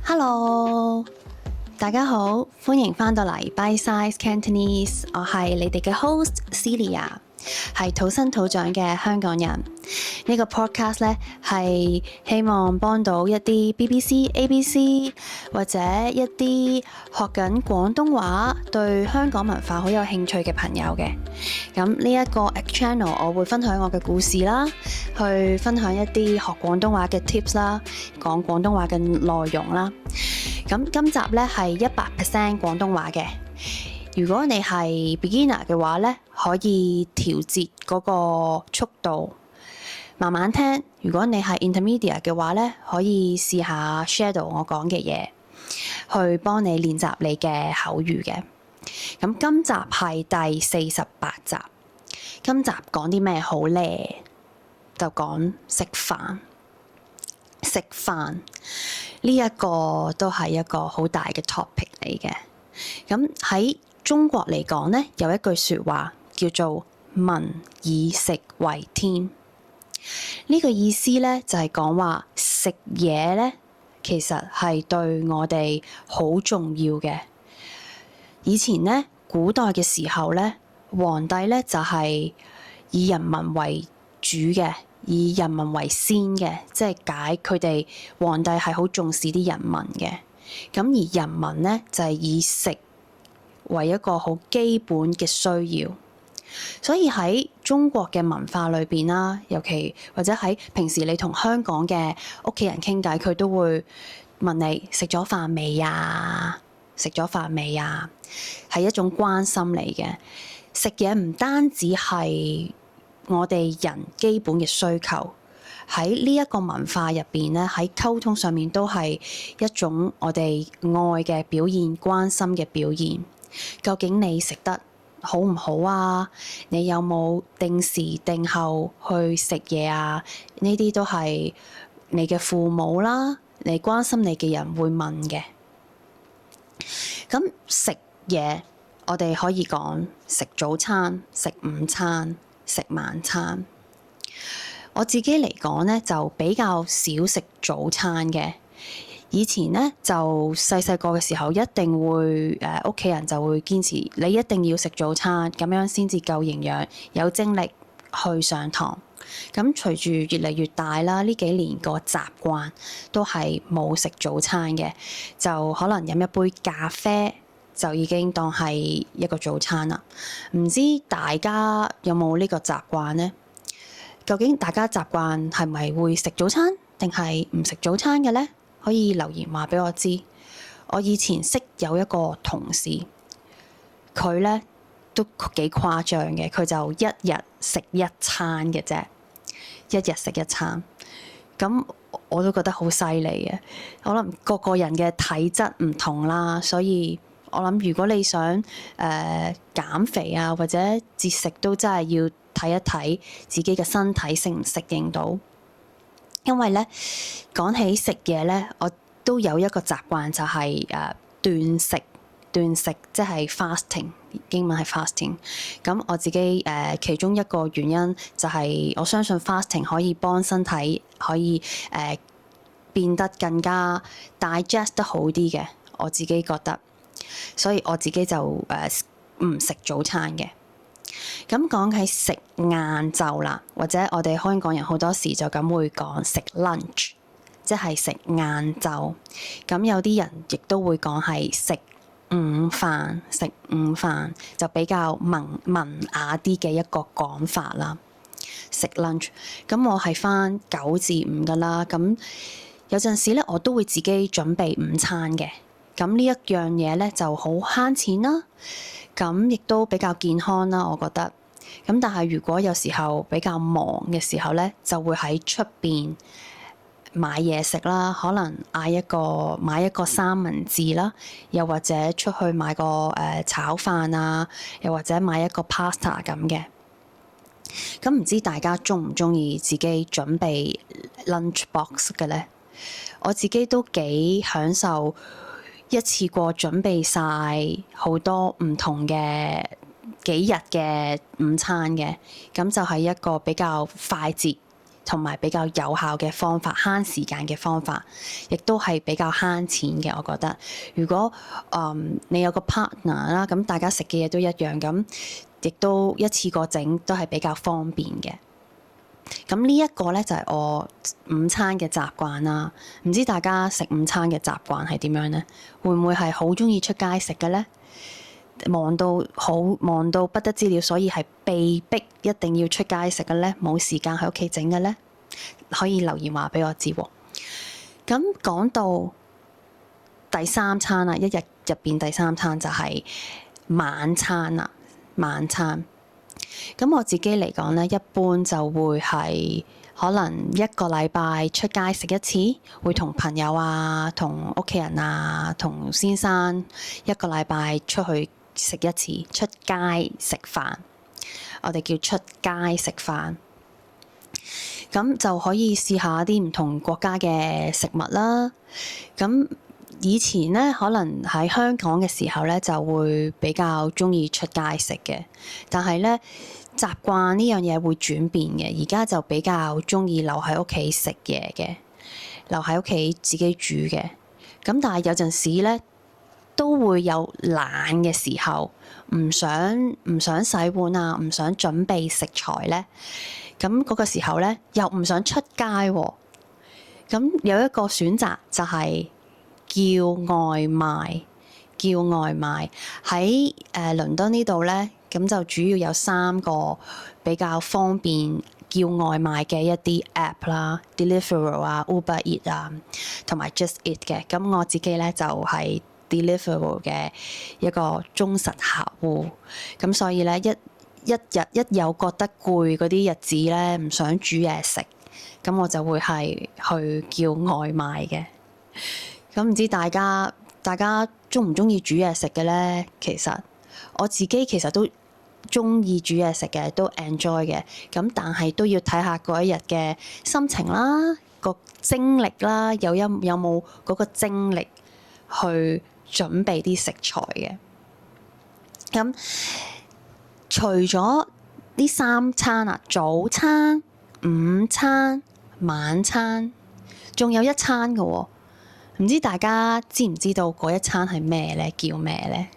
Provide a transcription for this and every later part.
Hello，大家好，歡迎返到嚟 Bite Size Cantonese，我係你哋嘅 host Celia，係土生土長嘅香港人。呢個 podcast 咧係希望幫到一啲 BBC、ABC 或者一啲學緊廣東話、對香港文化好有興趣嘅朋友嘅。咁呢一個 channel 我會分享我嘅故事啦，去分享一啲學廣東話嘅 tips 啦，講廣東話嘅內容啦。咁今集咧係100% 廣東話嘅。如果你係 beginner 嘅話咧，可以調節嗰個速度，慢慢聽。如果你係 intermediate 嘅話咧，可以試下 shadow 我講嘅嘢，去幫你練習你嘅口語嘅。咁今集係第48集。今集講啲咩好咧？就講食飯。食飯呢一個都係一個好大嘅 topic 嚟嘅。咁喺中國嚟講呢，有一句説話叫做民以食為天。呢個意思呢，就係講話食嘢呢，其實係對我哋好重要嘅。以前呢，古代嘅時候呢，皇帝呢就係以人民為主嘅，以人民為先嘅，即係解佢哋皇帝係好重視啲人民嘅。咁而人民呢，就係以食為一個好基本嘅需要。所以喺中國嘅文化裏邊啦，尤其或者喺平時你同香港嘅屋企人傾偈，佢都會問你食咗飯未呀？食咗飯未呀？係一種關心嚟嘅。食嘢唔單止係我哋人基本嘅需求，喺呢一個文化入邊咧，喺溝通上面都係一種我哋愛嘅表現、關心嘅表現。究竟你食得好唔好啊？你有冇定時定候去食嘢啊？呢啲都係你嘅父母啦，你關心你嘅人會問嘅。咁食嘢，我哋可以講食早餐、食午餐、食晚餐。我自己嚟講呢，就比較少食早餐嘅。以前呢，就細個嘅時候，一定會屋企人就會堅持你一定要食早餐，咁樣先至夠營養，有精力去上堂。咁隨住越嚟越大啦，呢幾年個習慣都係冇食早餐嘅，就可能飲一杯咖啡就已經當係一個早餐啦。唔知大家有冇呢個習慣呢？究竟大家習慣係咪會食早餐，定係唔食早餐嘅呢？可以留言話俾我知。我以前識有一個同事，佢呢都幾誇張嘅，佢就一日食一餐嘅啫，一日食一餐。咁我都覺得好犀利嘅。可能個個人嘅體質唔同啦，所以我諗如果你想減肥啊，或者節食，都真係要睇一睇自己嘅身體適唔適應到。因為咧，講起食嘢咧，我都有一個習慣，就係斷食即係 fasting， 英文係 fasting。咁我自己其中一個原因就係我相信 fasting 可以幫身體可以變得更加 digest 得好啲嘅，我自己覺得。所以我自己就唔食早餐嘅。咁講起食晏晝啦，或者我哋香港人好多時就咁會講食 lunch， 即係食晏晝。咁有啲人亦都會講係食午飯，食午飯就比較文雅啲嘅一個講法啦。食 lunch， 咁我係返9至5㗎啦。咁有陣時咧，我都會自己準備午餐嘅。咁呢一樣嘢咧就好慳錢啦。咁亦都比較健康啦，我覺得。咁但係如果有時候比較忙嘅時候咧，就會喺出邊買嘢食啦，可能買一個三文治啦，又或者出去買個炒飯啊，又或者買一個 pasta 咁嘅。咁唔知大家鍾唔鍾意自己準備 lunch box 嘅咧？我自己都幾享受一次過準備晒好多唔同嘅幾日嘅午餐嘅，咁就係一個比較快捷同埋比較有效嘅方法，慳時間嘅方法，亦都係比較慳錢嘅。我覺得，如果你有個 partner 啦，咁大家食嘅嘢都一樣，咁亦都一次過整都係比較方便嘅。咁呢一個咧就係我午餐嘅習慣啦。唔知大家食午餐嘅習慣係點樣呢？會唔會係好鍾意出街食嘅呢？忙到不得之了，所以係被逼一定要出街食嘅呢？冇時間喺屋企整嘅呢？可以留言話俾我知喎。咁講到第三餐啦，一日入邊第三餐就係晚餐啦。晚餐咁我自己嚟講呢，一般就會係可能一個禮拜出街食一次，會同朋友啊、同屋企人啊、同先生一個禮拜出去食一次，出街食飯，我哋叫出街食飯。咁就可以試下啲唔同國家嘅食物啦。咁以前呢，可能喺香港嘅時候呢，就會比較鍾意出街食嘅，但係呢，習慣呢樣嘢會轉變嘅，而家就比較鍾意留喺屋企食嘢嘅，留喺屋企自己煮嘅。咁但係有陣時呢，都會有懶嘅時候，唔想洗碗啊，唔想準備食材呢。咁嗰個時候呢，又唔想出街喎。咁有一個選擇就係叫外賣。喺倫敦呢度呢，咁就主要有3個比較方便叫外賣嘅一啲 app 啦，Deliveroo 啊、Uber Eats 啊，同埋 Just Eat 嘅。咁我自己呢，就係 Deliveroo 嘅一個忠實客戶。咁所以呢，一有覺得攰嗰啲日子呢，唔想煮嘢食，咁我就會係去叫外賣嘅。咁唔知大家鍾唔鍾意煮嘢食嘅呢？其實我自己其實都鍾意煮嘢食嘅，都 enjoy 嘅。咁但係都要睇下嗰一日嘅心情啦，個精力啦，有冇嗰個精力去準備啲食材嘅。咁除咗呢3餐啊，早餐、午餐、晚餐，仲有一餐嘅喎。唔知大家知唔知道嗰一餐係咩呢？叫咩呢？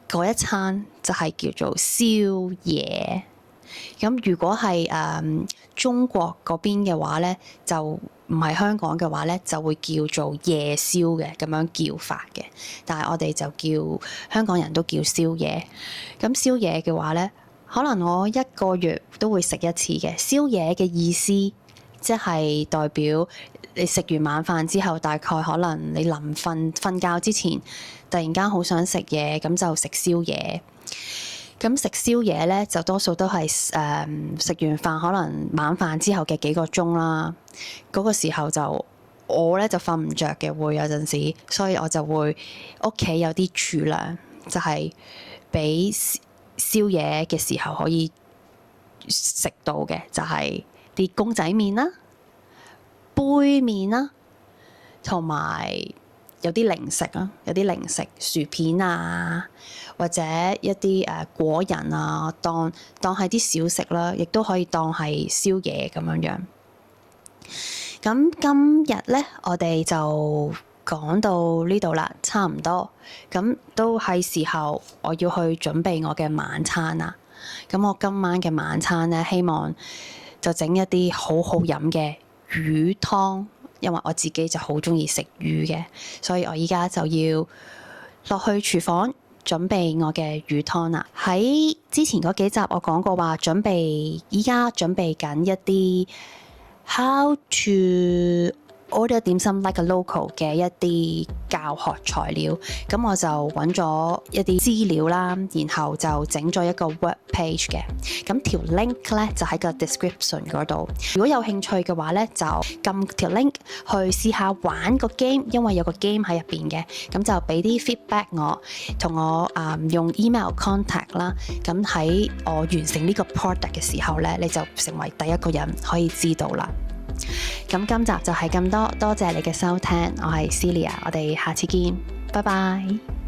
嗰一餐就係叫做宵夜。咁如果係中國嗰邊嘅話呢，就唔係香港嘅話呢，就會叫做夜宵嘅，咁樣叫法嘅。但係我哋就叫香港人都叫宵夜。咁宵夜嘅話呢，可能我1個月都會食一次嘅。宵夜嘅意思即係代表你食完晚飯之後，大概可能你臨瞓覺之前，突然間好想食嘢，咁就食宵夜。咁食宵夜呢，就多數都係食完飯，可能晚飯之後嘅幾個鐘啦。嗰個時候就我呢就瞓唔着嘅，會有陣時，所以我就會屋企有啲儲糧，就係俾宵夜嘅時候可以食到嘅，就係啲公仔麵啦、杯麵啦，同埋有啲零食啦，有啲零食薯片啊，或者一啲果仁啊，當係啲小食啦，亦都可以當係宵夜咁樣樣。咁今日呢，我哋就講到呢度啦，差唔多。咁都係時候我要去準備我嘅晚餐啦。咁我今晚嘅晚餐呢，希望就整一啲好好飲嘅魚湯，因為我自己就好鍾意食魚嘅，所以我依家就要落去廚房準備我嘅魚湯啦。喺之前嗰幾集我講過話，依家準備緊一啲 How to order 點心 like a local 嘅一啲教學材料，咁我就揾咗一啲資料啦，然後就整咗一個 web page 嘅，咁條 link 咧就喺個 description 嗰度。如果有興趣嘅話咧，就撳條 link 去試下玩個 game，因為有個 game 喺入邊嘅，咁就俾啲 feedback 我，同我用 email contact 啦。咁喺我完成呢個 product 嘅時候咧，你就成為第一個人可以知道啦。咁今集就係咁多，多謝你嘅收聽，我係 Celia，我哋下次見，拜拜。